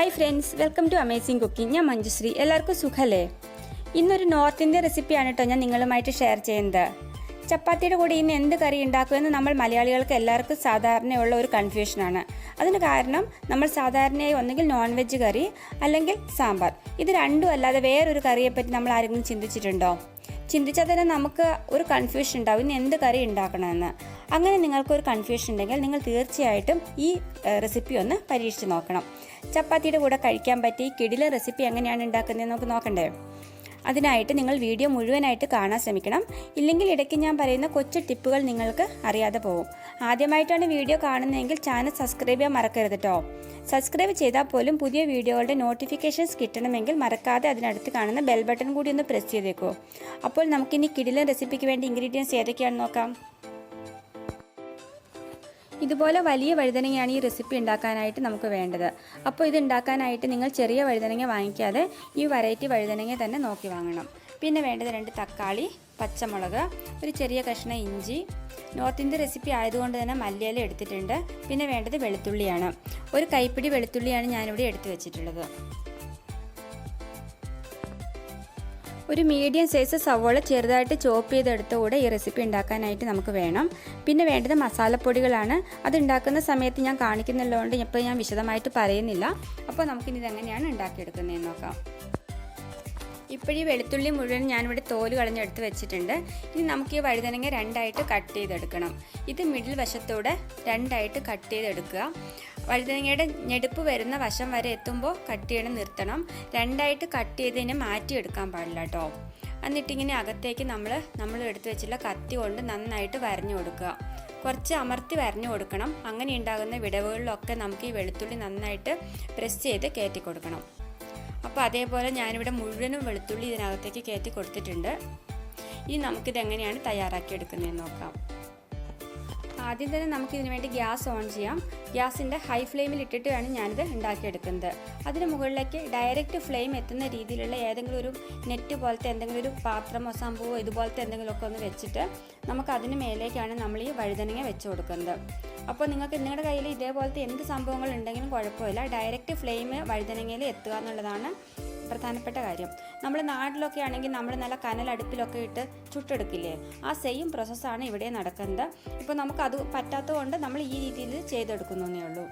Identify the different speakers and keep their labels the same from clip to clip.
Speaker 1: Hi friends, welcome to Amazing Cooking. ഞാൻ മഞ്ജുശ്രീ. എല്ലാവർക്കും സുഖല്ലേ? ഇന്നൊരു നോർത്ത് ഇന്ത്യൻ റെസിപ്പിയാണ് കേട്ടോ ഞാൻ നിങ്ങളുമായിട്ട് ഷെയർ ചെയ്യുന്നത്. ചപ്പാത്തിയുടെ കൂടെ ഇന്ന് എന്ത് കറി ഉണ്ടാക്കുമെന്ന് നമ്മൾ മലയാളികൾക്ക് എല്ലാവർക്കും സാധാരണയുള്ള ഒരു കൺഫ്യൂഷനാണ്. അതിന് കാരണം നമ്മൾ സാധാരണയായി ഒന്നെങ്കിൽ നോൺ വെജ് കറി അല്ലെങ്കിൽ സാമ്പാർ. ഇത് രണ്ടും അല്ലാതെ വേറൊരു കറിയെപ്പറ്റി നമ്മൾ ആരെങ്കിലും ചിന്തിച്ചിട്ടുണ്ടോ? ചിന്തിച്ചാൽ തന്നെ നമുക്ക് ഒരു കൺഫ്യൂഷൻ ഉണ്ടാവും ഇന്ന് എന്ത് കറി ഉണ്ടാക്കണമെന്ന്. അങ്ങനെ നിങ്ങൾക്കൊരു കൺഫ്യൂഷൻ ഉണ്ടെങ്കിൽ നിങ്ങൾ തീർച്ചയായിട്ടും ഈ റെസിപ്പി ഒന്ന് പരീക്ഷിച്ച് നോക്കണം. ചപ്പാത്തിയുടെ കൂടെ കഴിക്കാൻ പറ്റിയ കിടിലൻ റെസിപ്പി എങ്ങനെയാണ് ഉണ്ടാക്കുന്നതെന്ന് നമുക്ക് നോക്കണ്ടേ? അതിനായിട്ട് നിങ്ങൾ വീഡിയോ മുഴുവനായിട്ട് കാണാൻ ശ്രമിക്കണം. ഇല്ലെങ്കിൽ ഇടയ്ക്ക് ഞാൻ പറയുന്ന കൊച്ചു ടിപ്പുകൾ നിങ്ങൾക്ക് അറിയാതെ പോകും. ആദ്യമായിട്ടാണ് വീഡിയോ കാണുന്നതെങ്കിൽ ചാനൽ സബ്സ്ക്രൈബ് ചെയ്യാൻ മറക്കരുത് കേട്ടോ. സബ്സ്ക്രൈബ് ചെയ്താൽ പോലും പുതിയ വീഡിയോകളുടെ നോട്ടിഫിക്കേഷൻസ് കിട്ടണമെങ്കിൽ മറക്കാതെ അതിനടുത്ത് കാണുന്ന ബെൽ ബട്ടൺ കൂടി ഒന്ന് പ്രസ് ചെയ്തേക്കോ. അപ്പോൾ നമുക്കിനി കിടിലൻ റെസിപ്പിക്ക് വേണ്ടി ഇൻഗ്രീഡിയൻസ് ഏതൊക്കെയാണെന്ന് നോക്കാം. ഇതുപോലെ വലിയ വഴുതനങ്ങയാണ് ഈ റെസിപ്പി ഉണ്ടാക്കാനായിട്ട് നമുക്ക് വേണ്ടത്. അപ്പോൾ ഇത് ഉണ്ടാക്കാനായിട്ട് നിങ്ങൾ ചെറിയ വഴുതനങ്ങ വാങ്ങിക്കാതെ ഈ വെറൈറ്റി വഴുതനങ്ങ തന്നെ നോക്കി വാങ്ങണം. പിന്നെ വേണ്ടത് 2 തക്കാളി, പച്ചമുളക്, ഒരു ചെറിയ കഷ്ണം ഇഞ്ചി. നോർത്ത് ഇന്ത്യൻ റെസിപ്പി ആയതുകൊണ്ട് തന്നെ മല്ലിയില എടുത്തിട്ടുണ്ട്. പിന്നെ വേണ്ടത് വെളുത്തുള്ളിയാണ്. ഒരു കൈപ്പിടി വെളുത്തുള്ളിയാണ് ഞാനിവിടെ എടുത്തു വെച്ചിട്ടുള്ളത്. ഒരു മീഡിയം സൈസ് സവോള ചെറുതായിട്ട് ചോപ്പ് ചെയ്തെടുത്ത കൂടെ ഈ റെസിപ്പി ഉണ്ടാക്കാനായിട്ട് നമുക്ക് വേണം. പിന്നെ വേണ്ടത് മസാലപ്പൊടികളാണ്. അത് ഉണ്ടാക്കുന്ന സമയത്ത് ഞാൻ കാണിക്കുന്നുള്ളതുകൊണ്ട് ഇപ്പോൾ ഞാൻ വിശദമായിട്ട് പറയുന്നില്ല. അപ്പോൾ നമുക്കിനി ഇതെങ്ങനെയാണ് ഉണ്ടാക്കിയെടുക്കുന്നതെന്ന് നോക്കാം. ഇപ്പോൾ ഈ വെളുത്തുള്ളി മുഴുവൻ ഞാനിവിടെ തോല് കളഞ്ഞെടുത്ത് വെച്ചിട്ടുണ്ട്. ഇനി നമുക്ക് ഈ വഴുതനങ്ങ 2ആയിട്ട് കട്ട് ചെയ്തെടുക്കണം. ഇത് മിഡിൽ വശത്തോടെ 2ആയിട്ട് കട്ട് ചെയ്തെടുക്കുക. വഴുതനങ്ങയുടെ ഞെടുപ്പ് വരുന്ന വശം വരെ എത്തുമ്പോൾ കട്ട് ചെയ്യണം, നിർത്തണം. 2ആയിട്ട് കട്ട് ചെയ്തതിനെ മാറ്റിയെടുക്കാൻ പാടില്ല കേട്ടോ. എന്നിട്ടിങ്ങനെ അകത്തേക്ക് നമ്മൾ എടുത്ത് വെച്ചുള്ള കത്തി കൊണ്ട് നന്നായിട്ട് വരഞ്ഞു കൊടുക്കുക. കുറച്ച് അമർത്തി വരഞ്ഞു കൊടുക്കണം. അങ്ങനെ ഉണ്ടാകുന്ന വിടവുകളിലൊക്കെ നമുക്ക് ഈ വെളുത്തുള്ളി നന്നായിട്ട് പ്രസ് ചെയ്ത് കയറ്റി കൊടുക്കണം. അപ്പോൾ അതേപോലെ ഞാനിവിടെ മുഴുവനും വെളുത്തുള്ളി ഇതിനകത്തേക്ക് കയറ്റി കൊടുത്തിട്ടുണ്ട്. ഇനി നമുക്കിത് എങ്ങനെയാണ് തയ്യാറാക്കിയെടുക്കുന്നതെന്ന് നോക്കാം. ആദ്യം തന്നെ നമുക്കിതിന് വേണ്ടി ഗ്യാസ് ഓൺ ചെയ്യാം. ഗ്യാസിൻ്റെ ഹൈ ഫ്ലെയിമിൽ ഇട്ടിട്ട് വേണം ഞാനിത് ഉണ്ടാക്കിയെടുക്കുന്നത്. അതിന് മുകളിലേക്ക് ഡയറക്റ്റ് ഫ്ലെയിം എത്തുന്ന രീതിയിലുള്ള ഏതെങ്കിലും ഒരു നെറ്റ് പോലത്തെ എന്തെങ്കിലും ഒരു പാത്രമോ സംഭവമോ ഇതുപോലത്തെ എന്തെങ്കിലുമൊക്കെ ഒന്ന് വെച്ചിട്ട് നമുക്ക് അതിന് മേലേക്കാണ് നമ്മൾ ഈ വഴുതനങ്ങ വെച്ച് കൊടുക്കുന്നത്. അപ്പോൾ നിങ്ങൾക്ക് നിങ്ങളുടെ കയ്യിൽ ഇതേപോലത്തെ എന്ത് സംഭവങ്ങൾ ഉണ്ടെങ്കിലും കുഴപ്പമില്ല. ഡയറക്റ്റ് ഫ്ലെയിം വഴുതനങ്ങയിൽ എത്തുക എന്നുള്ളതാണ് പ്രധാനപ്പെട്ട കാര്യം. നമ്മൾ നാട്ടിലൊക്കെ ആണെങ്കിൽ നമ്മൾ നല്ല കനലടുപ്പിലൊക്കെ ഇട്ട് ചുട്ടെടുക്കില്ലേ, ആ സെയിം പ്രോസസ്സാണ് ഇവിടെ നടക്കുന്നത്. ഇപ്പോൾ നമുക്കത് പറ്റാത്തതുകൊണ്ട് നമ്മൾ ഈ രീതിയിൽ ചെയ്തെടുക്കുന്നേ ഉള്ളൂ.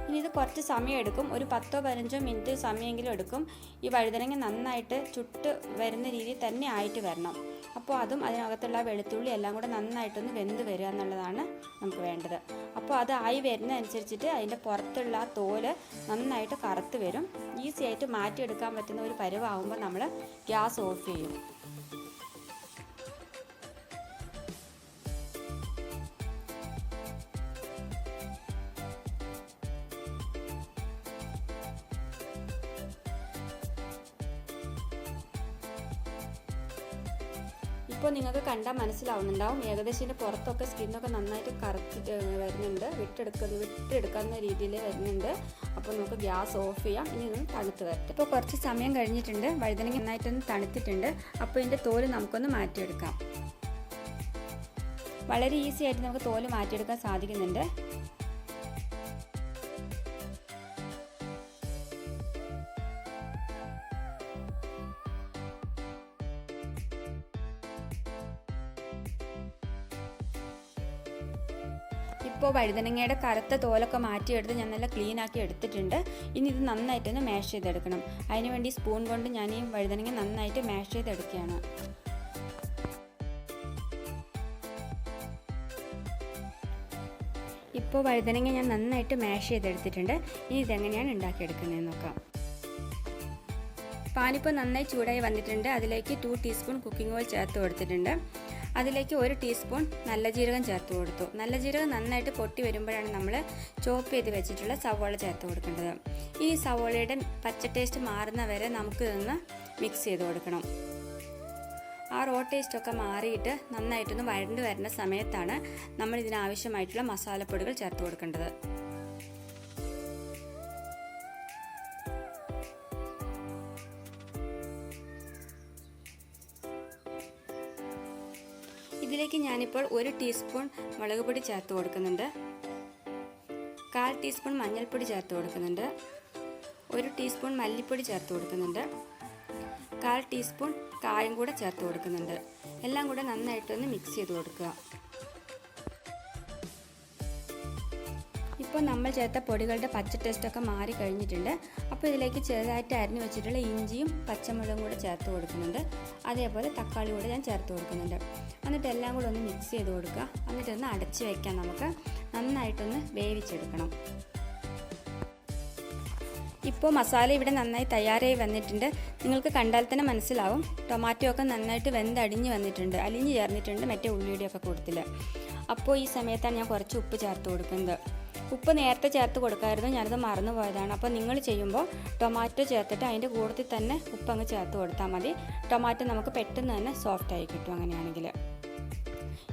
Speaker 1: ഇനി ഇത് കുറച്ച് സമയം എടുക്കും. ഒരു 10-15 മിനിറ്റ് സമയമെങ്കിലും എടുക്കും. ഈ വഴുതനങ്ങ നന്നായിട്ട് ചുട്ട് വരുന്ന രീതിയിൽ തന്നെ ആയിട്ട് വരണം. അപ്പോൾ അതും അതിനകത്തുള്ള വെളുത്തുള്ളി എല്ലാം കൂടെ നന്നായിട്ടൊന്ന് വെന്ത് വരിക എന്നുള്ളതാണ് നമുക്ക് വേണ്ടത്. അപ്പോൾ അത് ആയി വരുന്നതനുസരിച്ചിട്ട് അതിൻ്റെ പുറത്തുള്ള ആ തോല് നന്നായിട്ട് കറുത്ത് വരും. ഈസി ആയിട്ട് മാറ്റിയെടുക്കാൻ പറ്റുന്ന ഒരു പരുവാകുമ്പോൾ നമ്മൾ ഗ്യാസ് ഓഫ് ചെയ്യും. ഇപ്പോൾ നിങ്ങൾക്ക് കണ്ടാൽ മനസ്സിലാവുന്നുണ്ടാവും ഏകദേശം ഇതിൻ്റെ പുറത്തൊക്കെ സ്കിന്നൊക്കെ നന്നായിട്ട് കറുത്തിട്ട് വരുന്നുണ്ട്, വിട്ടെടുക്കുന്ന രീതിയിൽ വരുന്നുണ്ട്. അപ്പോൾ നമുക്ക് ഗ്യാസ് ഓഫ് ചെയ്യാം. ഇനി ഒന്ന് തണുത്ത് വരട്ടെ. ഇപ്പോൾ കുറച്ച് സമയം കഴിഞ്ഞിട്ടുണ്ട്. വഴുതനങ്ങ നന്നായിട്ടൊന്ന് തണുത്തിട്ടുണ്ട്. അപ്പോൾ ഇതിൻ്റെ തോല് നമുക്കൊന്ന് മാറ്റിയെടുക്കാം. വളരെ ഈസി ആയിട്ട് നമുക്ക് തോല് മാറ്റിയെടുക്കാൻ സാധിക്കുന്നുണ്ട്. ഇപ്പോൾ വഴുതനങ്ങയുടെ കറുത്ത തോലൊക്കെ മാറ്റിയെടുത്ത് ഞാൻ നല്ല ക്ലീൻ ആക്കി എടുത്തിട്ടുണ്ട്. ഇനി ഇത് നന്നായിട്ടൊന്ന് മാഷ് ചെയ്തെടുക്കണം. അതിനുവേണ്ടി സ്പൂൺ കൊണ്ട് ഞാൻ ഈ വഴുതനങ്ങ നന്നായിട്ട് മാഷ് ചെയ്തെടുക്കുകയാണ്. ഇപ്പോൾ വഴുതനങ്ങ ഞാൻ നന്നായിട്ട് മാഷ് ചെയ്തെടുത്തിട്ടുണ്ട്. ഇനി ഇതെങ്ങനെയാണ് ഉണ്ടാക്കിയെടുക്കുന്നതെന്ന് നോക്കാം. പാനിപ്പോൾ നന്നായി ചൂടായി വന്നിട്ടുണ്ട്. അതിലേക്ക് 2 ടീസ്പൂൺ കുക്കിംഗ് ഓയിൽ ചേർത്ത് കൊടുത്തിട്ടുണ്ട്. അതിലേക്ക് 1 ടീസ്പൂൺ നല്ല ജീരകം ചേർത്ത് കൊടുത്തു. നല്ല ജീരകം നന്നായിട്ട് പൊട്ടി വരുമ്പോഴാണ് നമ്മൾ ചോപ്പ് ചെയ്ത് വെച്ചിട്ടുള്ള സവോള ചേർത്ത് കൊടുക്കേണ്ടത്. ഈ സവോളയുടെ പച്ച ടേസ്റ്റ് മാറുന്ന വരെ നമുക്ക് ഇതൊന്ന് മിക്സ് ചെയ്ത് കൊടുക്കണം. ആ റോ ടേസ്റ്റൊക്കെ മാറിയിട്ട് നന്നായിട്ടൊന്ന് വഴണ്ട് വരുന്ന സമയത്താണ് നമ്മൾ ഇതിനാവശ്യമായിട്ടുള്ള മസാലപ്പൊടികൾ ചേർത്ത് കൊടുക്കേണ്ടത്. ഇതിലേക്ക് ഞാനിപ്പോൾ 1 ടീസ്പൂൺ മുളക് പൊടി ചേർത്ത് കൊടുക്കുന്നുണ്ട്. 1/4 ടീസ്പൂൺ മഞ്ഞൾപ്പൊടി ചേർത്ത് കൊടുക്കുന്നുണ്ട്. 1 ടീസ്പൂൺ മല്ലിപ്പൊടി ചേർത്ത് കൊടുക്കുന്നുണ്ട്. 1/4 ടീസ്പൂൺ കായം കൂടെ ചേർത്ത് കൊടുക്കുന്നുണ്ട്. എല്ലാം കൂടെ നന്നായിട്ടൊന്ന് മിക്സ് ചെയ്ത് കൊടുക്കുക. ഇപ്പോൾ നമ്മൾ ചേർത്ത പൊടികളുടെ പച്ച ടേസ്റ്റൊക്കെ മാറി കഴിഞ്ഞിട്ടുണ്ട്. അപ്പോൾ ഇതിലേക്ക് ചെറുതായിട്ട് അരിഞ്ഞു വെച്ചിട്ടുള്ള ഇഞ്ചിയും പച്ചമുളകും കൂടെ ചേർത്ത് കൊടുക്കുന്നുണ്ട്. അതേപോലെ തക്കാളി കൂടെ ഞാൻ ചേർത്ത് കൊടുക്കുന്നുണ്ട്. എന്നിട്ട് എല്ലാം കൂടെ ഒന്ന് മിക്സ് ചെയ്ത് കൊടുക്കുക. എന്നിട്ടൊന്ന് അടച്ച് വയ്ക്കാം. നമുക്ക് നന്നായിട്ടൊന്ന് വേവിച്ചെടുക്കണം. ഇപ്പോൾ മസാല ഇവിടെ നന്നായി തയ്യാറായി വന്നിട്ടുണ്ട്. നിങ്ങൾക്ക് കണ്ടാൽ തന്നെ മനസ്സിലാവും. ടൊമാറ്റോ ഒക്കെ നന്നായിട്ട് വെന്തടിഞ്ഞ് വന്നിട്ടുണ്ട്, അലിഞ്ഞ് ചേർന്നിട്ടുണ്ട് മറ്റേ ഉള്ളിയുടെയൊക്കെ കൂട്ടത്തിൽ. അപ്പോൾ ഈ സമയത്താണ് ഞാൻ കുറച്ച് ഉപ്പ് ചേർത്ത് കൊടുക്കുന്നത്. ഉപ്പ് നേരത്തെ ചേർത്ത് കൊടുക്കാമായിരുന്നു, ഞാനത് മറന്നു പോയതാണ്. അപ്പോൾ നിങ്ങൾ ചെയ്യുമ്പോൾ ടൊമാറ്റോ ചേർത്തിട്ട് അതിൻ്റെ കൂട്ടത്തിൽ തന്നെ ഉപ്പ് അങ്ങ് ചേർത്ത് കൊടുത്താൽ മതി. ടൊമാറ്റോ നമുക്ക് പെട്ടെന്ന് തന്നെ സോഫ്റ്റായി കിട്ടും അങ്ങനെയാണെങ്കിൽ.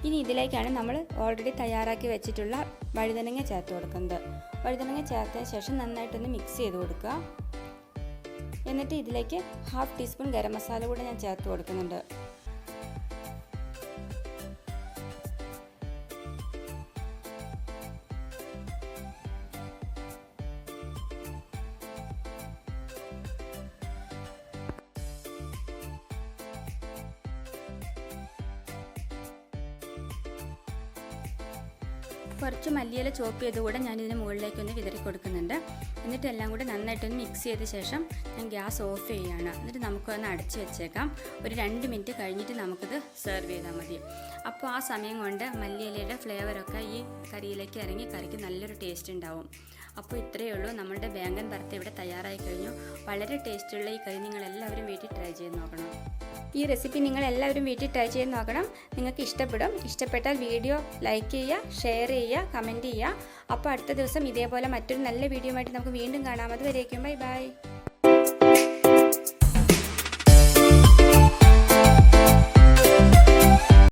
Speaker 1: ഇനി ഇതിലേക്കാണ് നമ്മൾ ഓൾറെഡി തയ്യാറാക്കി വെച്ചിട്ടുള്ള വഴുതനങ്ങ ചേർത്ത് കൊടുക്കുന്നത്. വഴുതനങ്ങ ചേർത്തതിന് ശേഷം നന്നായിട്ടൊന്ന് മിക്സ് ചെയ്ത് കൊടുക്കുക. എന്നിട്ട് ഇതിലേക്ക് 1/2 ടീസ്പൂൺ ഗരം മസാല കൂടെ ഞാൻ ചേർത്ത് കൊടുക്കുന്നുണ്ട്. കുറച്ച് മല്ലിയില ചോപ്പ് ചെയ്ത് കൂടെ ഞാൻ ഇതിന് മുകളിലേക്കൊന്ന് വിതറി കൊടുക്കുന്നുണ്ട്. എന്നിട്ട് എല്ലാം കൂടെ നന്നായിട്ടൊന്ന് മിക്സ് ചെയ്ത ശേഷം ഞാൻ ഗ്യാസ് ഓഫ് ചെയ്യുകയാണ്. എന്നിട്ട് നമുക്കൊന്ന് അടച്ച് വെച്ചേക്കാം. ഒരു 2 മിനിറ്റ് കഴിഞ്ഞിട്ട് നമുക്കിത് സെർവ് ചെയ്താൽ മതി. അപ്പോൾ ആ സമയം കൊണ്ട് മല്ലിയിലയുടെ ഫ്ലേവറൊക്കെ ഈ കറിയിലേക്ക് ഇറങ്ങി കറിക്ക് നല്ലൊരു ടേസ്റ്റ് ഉണ്ടാവും. അപ്പോൾ ഇത്രയേ ഉള്ളൂ, നമ്മളുടെ ബേങ്കൻ ഭർത്ത ഇവിടെ തയ്യാറായി കഴിഞ്ഞു. വളരെ ടേസ്റ്റുള്ള ഈ കറി നിങ്ങളെല്ലാവരും വീട്ടിൽ ട്രൈ ചെയ്ത് നോക്കണം. ഈ റെസിപ്പി നിങ്ങളെല്ലാവരും വീട്ടിൽ ട്രൈ ചെയ്ത് നോക്കണം. നിങ്ങൾക്ക് ഇഷ്ടപ്പെടും. ഇഷ്ടപ്പെട്ടാൽ വീഡിയോ ലൈക്ക് ചെയ്യുക, ഷെയർ ചെയ്യുക, കമൻറ്റ് ചെയ്യുക. അപ്പോൾ അടുത്ത ദിവസം ഇതേപോലെ മറ്റൊരു നല്ല വീഡിയോ ആയിട്ട് നമുക്ക് വീണ്ടും കാണാം. അതുവരേക്കും ബൈ ബൈ.